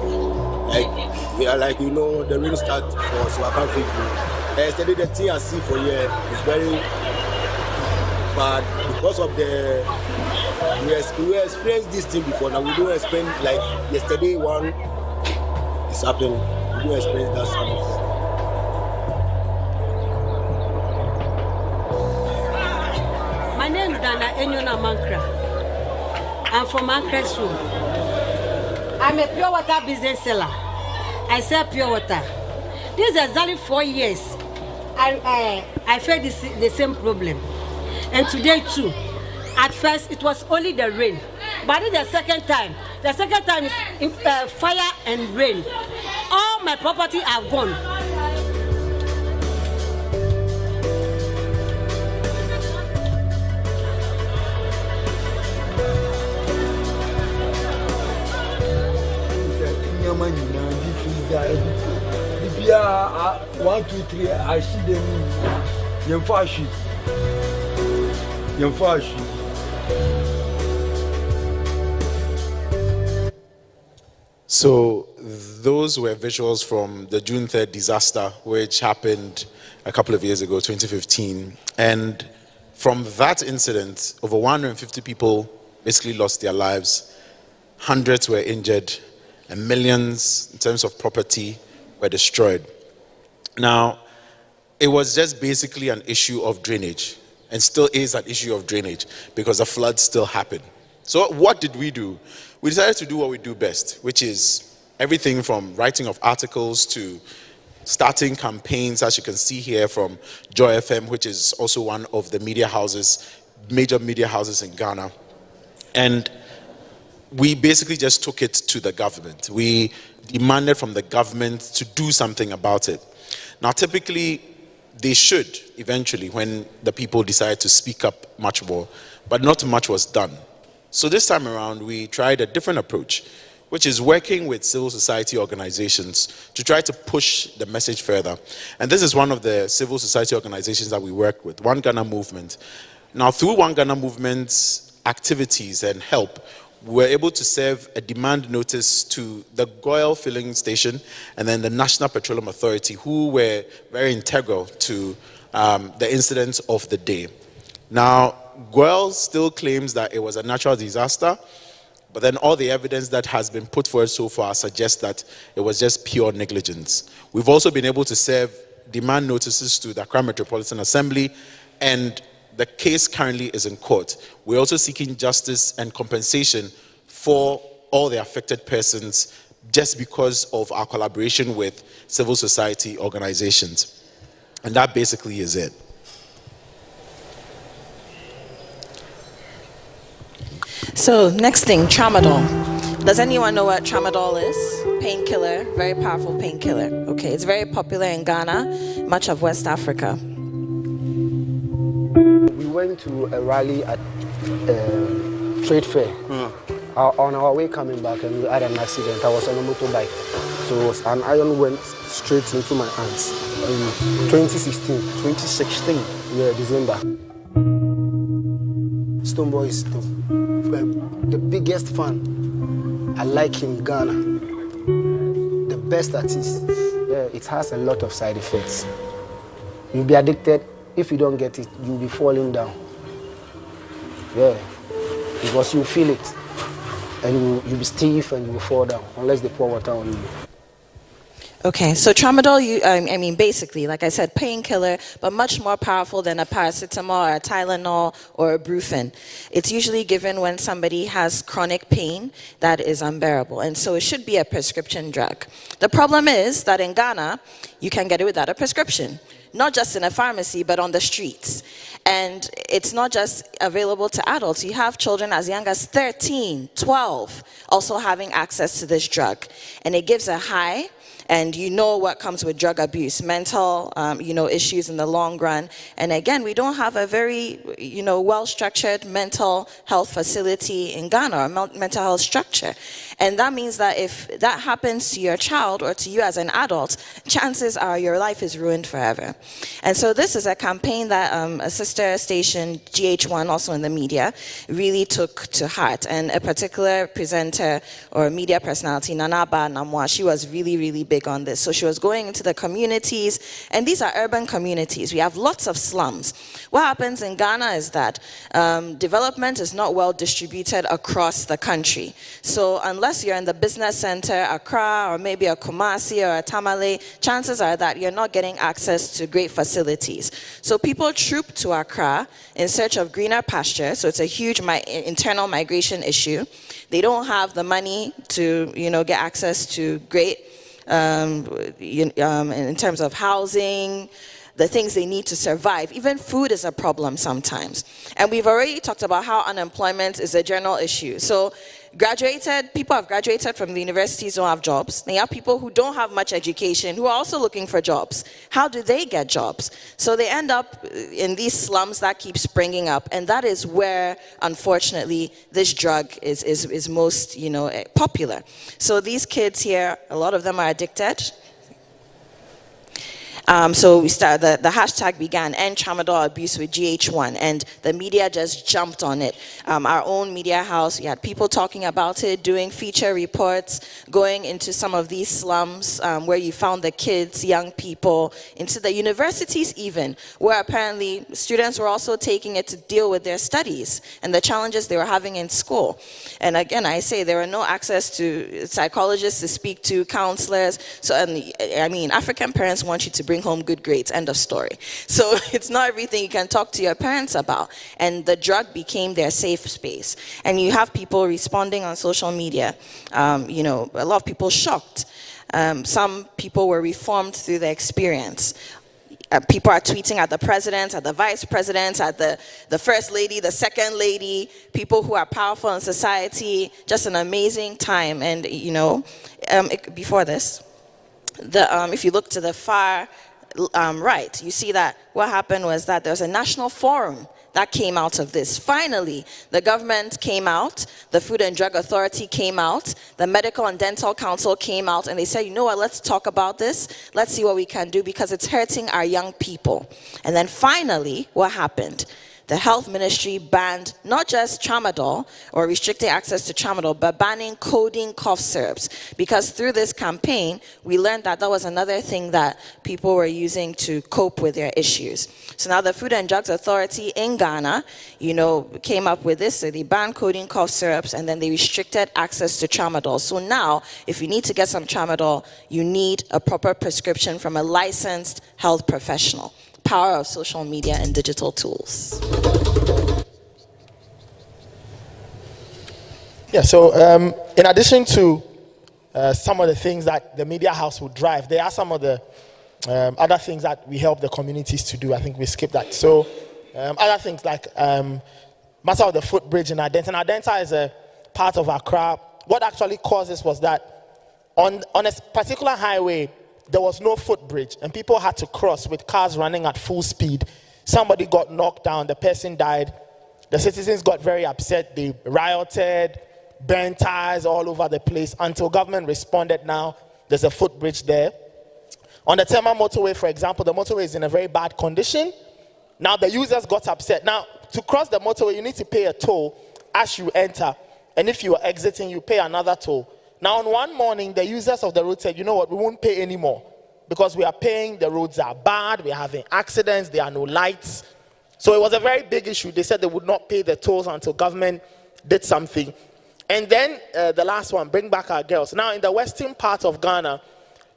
The rain start for, so I can't feel good. Yesterday the thing I see for here is very bad because of we experienced this thing before. Now we don't expect like yesterday one is happening do experience that side effect. My name is Dana Enyona Mankra. I'm from Mankra School. I'm a pure water business seller. I sell pure water. This is exactly 4 years. I faced the same problem. And today too. At first it was only the rain. But this is the second time. The second time is fire and rain. All my property are gone. Yeah, 1, 2, 3. I see them. Yemfashi. So those were visuals from the June 3rd disaster, which happened a couple of years ago, 2015. And from that incident, over 150 people basically lost their lives, hundreds were injured, and millions in terms of property were destroyed. Now, it was just basically an issue of drainage, and still is an issue of drainage because the floods still happen. So what did we do? We decided to do what we do best, which is everything from writing of articles to starting campaigns, as you can see here from Joy FM, which is also one of the major media houses in Ghana. And we basically just took it to the government. We demanded from the government to do something about it. Now, typically, they should eventually, when the people decide to speak up much more, but not much was done. So this time around, we tried a different approach, which is working with civil society organizations to try to push the message further. And this is one of the civil society organizations that we work with, One Ghana Movement. Now, through One Ghana Movement's activities and help, we were able to serve a demand notice to the Goil filling station and then the National Petroleum Authority, who were very integral to the incidents of the day. Now, Goil still claims that it was a natural disaster, but then all the evidence that has been put forward so far suggests that it was just pure negligence. We've also been able to serve demand notices to the Accra Metropolitan Assembly, and the case currently is in court. We're also seeking justice and compensation for all the affected persons just because of our collaboration with civil society organizations. And that basically is it. So next thing, tramadol. Does anyone know what tramadol is? Painkiller, very powerful painkiller. Okay, it's very popular in Ghana, much of West Africa. We went to a rally at trade fair. On our way coming back, and we had an accident. I was on a motorbike, so an iron went straight into my hands. In 2016, yeah, December. Stoneboy is the biggest fan. I like him, Ghana. The best artist. Yeah, it has a lot of side effects. You'll be addicted. If you don't get it, you'll be falling down. Yeah, because you feel it. And you'll be stiff and you'll fall down unless they pour water on you. Okay, so tramadol, basically, like I said, painkiller, but much more powerful than a paracetamol or a Tylenol or a Brufen. It's usually given when somebody has chronic pain that is unbearable, and so it should be a prescription drug. The problem is that in Ghana, you can get it without a prescription, not just in a pharmacy, but on the streets. And it's not just available to adults. You have children as young as 13, 12, also having access to this drug. And it gives a high, and you know what comes with drug abuse, mental, issues in the long run. And again, we don't have a very, well-structured mental health facility in Ghana, or mental health structure. And that means that if that happens to your child or to you as an adult, chances are your life is ruined forever. And so this is a campaign that sister station, GH1, also in the media, really took to heart. And a particular presenter or media personality, Nanaba Namwa, she was really, really big on this. So she was going into the communities, and these are urban communities. We have lots of slums. What happens in Ghana is that development is not well distributed across the country. So unless you're in the business center, Accra, or maybe a Kumasi or a Tamale, chances are that you're not getting access to great facilities. So people troop to Accra in search of greener pasture. So it's a huge internal migration issue. They don't have the money to, get access to great, in terms of housing, the things they need to survive. Even food is a problem sometimes. And we've already talked about how unemployment is a general issue. So people have graduated from the universities, don't have jobs. They have people who don't have much education who are also looking for jobs. How do they get jobs? So they end up in these slums that keep springing up. And that is where, unfortunately, this drug is most, popular. So these kids here, a lot of them are addicted. So we started, the hashtag began, End Tramadol Abuse with GH1, and the media just jumped on it. Our own media house, we had people talking about it, doing feature reports, going into some of these slums where you found the kids, young people, into the universities even, where apparently students were also taking it to deal with their studies and the challenges they were having in school. And again, I say there were no access to psychologists to speak to, counselors. So, African parents want you to bring home good grades, end of story. So it's not everything you can talk to your parents about. And the drug became their safe space. And you have people responding on social media, a lot of people shocked. Some people were reformed through the experience. People are tweeting at the president, at the vice president, at the first lady, the second lady, people who are powerful in society. Just an amazing time. And, before this, if you look to the far right, you see that what happened was that there was a national forum that came out of this. Finally, the government came out, the Food and Drug Authority came out, the Medical and Dental Council came out, and they said, let's talk about this. Let's see what we can do because it's hurting our young people. And then finally, what happened? The health ministry banned not just tramadol or restricting access to tramadol, but banning codeine cough syrups. Because through this campaign, we learned that was another thing that people were using to cope with their issues. So now the Food and Drugs Authority in Ghana, came up with this. So they banned codeine cough syrups and then they restricted access to tramadol. So now, if you need to get some tramadol, you need a proper prescription from a licensed health professional. Power of social media and digital tools. Yeah, so in addition to some of the things that the media house would drive, there are some of the other things that we help the communities to do. I think we skipped that. So other things like matter of the footbridge in Adenta. And Adenta is a part of Accra. What actually caused this was that on a particular highway, there was no footbridge and people had to cross with cars running at full speed. Somebody got knocked down, the person died. The citizens got very upset. They rioted, burned tires all over the place until government responded. Now there's a footbridge there. On the Tema motorway, for example, the motorway is in a very bad condition. Now the users got upset. Now to cross the motorway, you need to pay a toll as you enter. And if you are exiting, you pay another toll. Now, on one morning, the users of the road said, we won't pay anymore because we are paying, the roads are bad, we're having accidents, there are no lights. So it was a very big issue. They said they would not pay the tolls until government did something. And then the last one, bring back our girls. Now, in the western part of Ghana,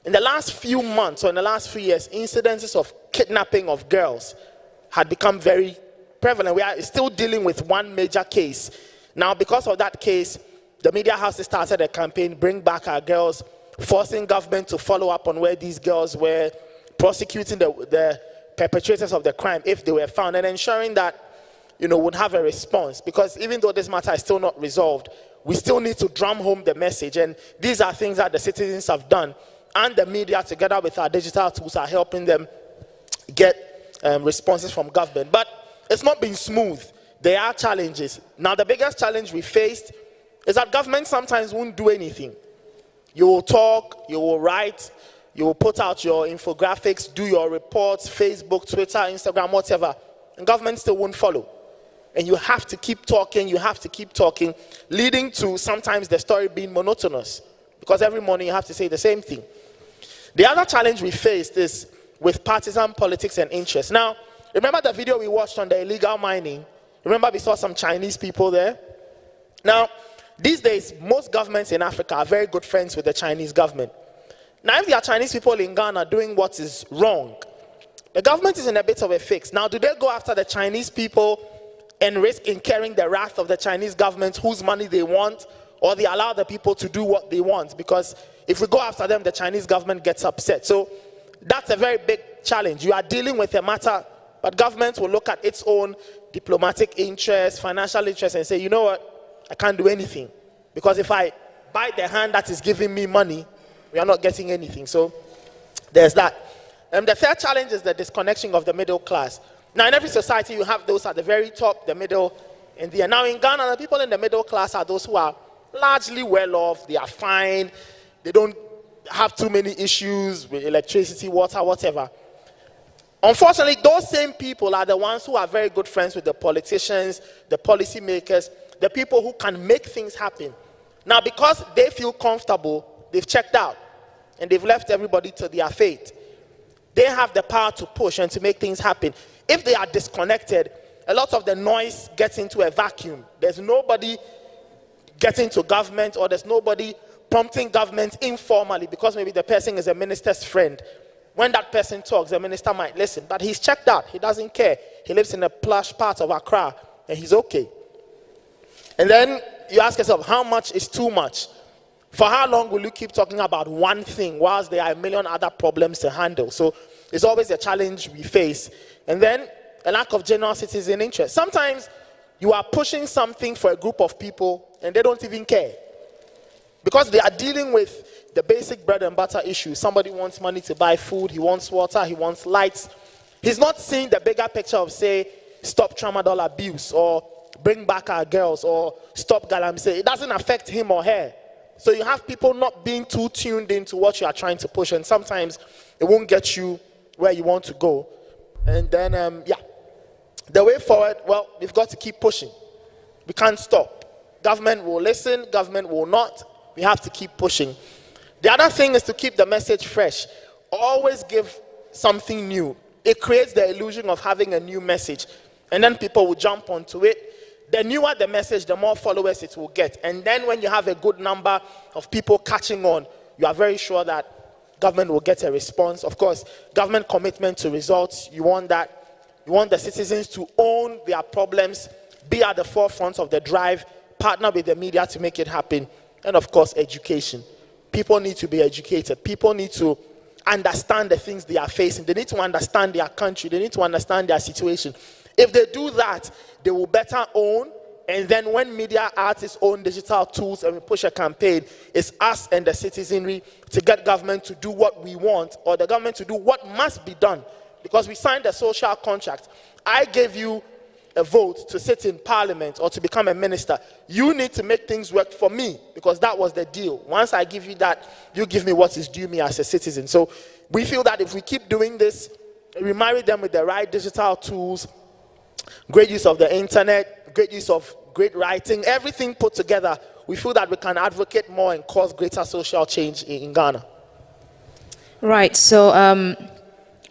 in the last few months or in the last few years, incidences of kidnapping of girls had become very prevalent. We are still dealing with one major case. Now, because of that case, the media house started a campaign, Bring Back Our Girls, forcing government to follow up on where these girls were, prosecuting the perpetrators of the crime if they were found, and ensuring that, would have a response. Because even though this matter is still not resolved, we still need to drum home the message. And these are things that the citizens have done. And the media, together with our digital tools, are helping them get responses from government. But it's not been smooth. There are challenges. Now, the biggest challenge we faced is that government sometimes won't do anything. You will talk, you will write, you will put out your infographics, do your reports, Facebook, Twitter, Instagram, whatever. and government still won't follow. And you have to keep talking, leading to sometimes the story being monotonous, because every morning you have to say the same thing. The other challenge we faced is with partisan politics and interests. Now, remember the video we watched on the illegal mining? Remember we saw some Chinese people there? Now, these days, most governments in Africa are very good friends with the Chinese government. Now, if there are Chinese people in Ghana doing what is wrong, the government is in a bit of a fix. Now, do they go after the Chinese people and risk incurring the wrath of the Chinese government whose money they want, or they allow the people to do what they want? Because if we go after them, the Chinese government gets upset. So that's a very big challenge. You are dealing with a matter, but government will look at its own diplomatic interests, financial interests, and say, you know what? I can't do anything, because if I bite the hand that is giving me money, we are not getting anything. So there's that. And the third challenge is the disconnection of the middle class. Now, in every society, you have those at the very top, the middle, and the end. Now, in Ghana, the people in the middle class are those who are largely well off. They are fine. They don't have too many issues with electricity, water, whatever. Unfortunately, those same people are the ones who are very good friends with the politicians, the policymakers, the people who can make things happen. Now, because they feel comfortable, they've checked out and they've left everybody to their fate. They have the power to push and to make things happen. If they are disconnected, a lot of the noise gets into a vacuum. There's nobody getting to government, or there's nobody prompting government informally, because maybe the person is a minister's friend. When that person talks, the minister might listen, but he's checked out. He doesn't care. He lives in a plush part of Accra and he's okay. And then you ask yourself, how much is too much? For how long will you keep talking about one thing whilst there are a million other problems to handle? So it's always a challenge we face. And then a lack of general citizen interest. Sometimes you are pushing something for a group of people and they don't even care, because they are dealing with the basic bread and butter issues. Somebody wants money to buy food, he wants water, he wants lights. He's not seeing the bigger picture of, say, stop tramadol abuse, or bring back our girls, or stop galamsey. It doesn't affect him or her. So you have people not being too tuned into what you are trying to push, and sometimes it won't get you where you want to go. And then, the way forward, well, we've got to keep pushing. We can't stop. Government will listen, government will not. We have to keep pushing. The other thing is to keep the message fresh. Always give something new. It creates the illusion of having a new message, and then people will jump onto it. The newer the message, the more followers it will get. And then when you have a good number of people catching on, you are very sure that government will get a response. Of course, government commitment to results, you want that. You want the citizens to own their problems, be at the forefront of the drive, partner with the media to make it happen. And of course, education. People need to be educated. People need to understand the things they are facing. They need to understand their country. They need to understand their situation. If they do that, they will better own. And then when media adds its own digital tools and we push a campaign, it's us and the citizenry to get government to do what we want, or the government to do what must be done. Because we signed a social contract. I gave you a vote to sit in parliament or to become a minister. You need to make things work for me, because that was the deal. Once I give you that, you give me what is due me as a citizen. So we feel that if we keep doing this, we marry them with the right digital tools, great use of the internet, great use of great writing, everything put together, we feel that we can advocate more and cause greater social change in Ghana. Right, so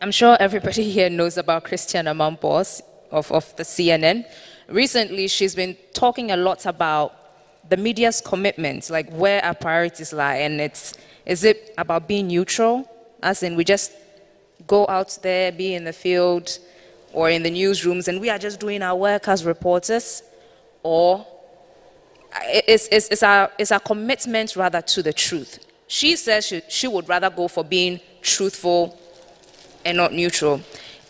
I'm sure everybody here knows about Christiana Mampos of the CNN. Recently, she's been talking a lot about the media's commitments, like where our priorities lie, and is it about being neutral, as in we just go out there, be in the field, or in the newsrooms, and we are just doing our work as reporters, or it's our commitment rather to the truth. She says she would rather go for being truthful and not neutral.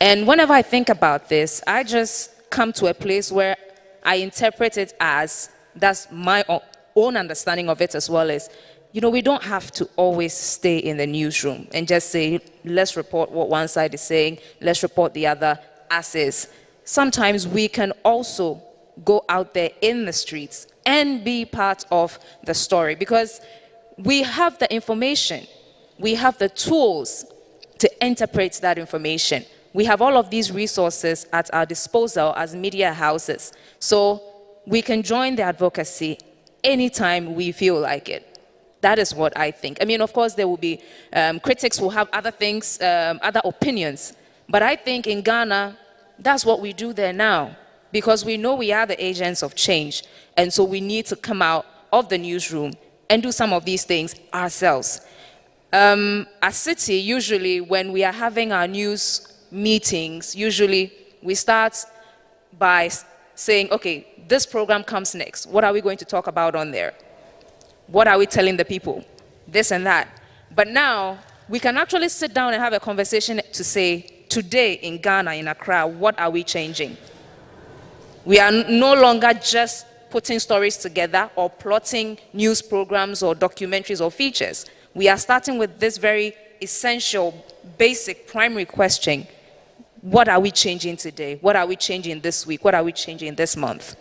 And whenever I think about this, I just come to a place where I interpret it as, that's my own understanding of it as well, as, we don't have to always stay in the newsroom and just say, let's report what one side is saying, let's report the other as is. Sometimes we can also go out there in the streets and be part of the story, because we have the information, we have the tools to interpret that information. we have all of these resources at our disposal as media houses. So we can join the advocacy anytime we feel like it. That is what I think. I mean, of course, there will be critics who have other things, other opinions. But I think in Ghana, that's what we do there now, because we know we are the agents of change. And so we need to come out of the newsroom and do some of these things ourselves. At City, usually when we are having our news meetings, usually we start by saying, okay, this program comes next. What are we going to talk about on there? What are we telling the people? This and that. But now, we can actually sit down and have a conversation to say, today in Ghana, in Accra, what are we changing? We are no longer just putting stories together or plotting news programs or documentaries or features. We are starting with this very essential, basic, primary question. What are we changing today? What are we changing this week? What are we changing this month?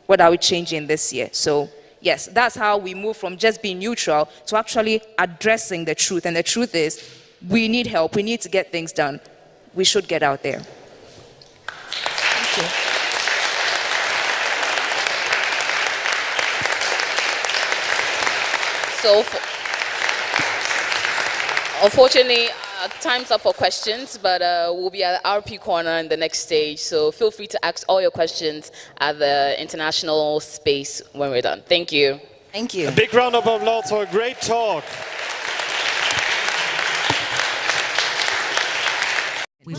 What are we changing this year? So, yes, that's how we move from just being neutral to actually addressing the truth. And the truth is, we need help. We need to get things done. We should get out there. Thank you. So, unfortunately, time's up for questions, but we'll be at the RP corner in the next stage. So feel free to ask all your questions at the international space when we're done. Thank you. Thank you. A big round of applause for a great talk. We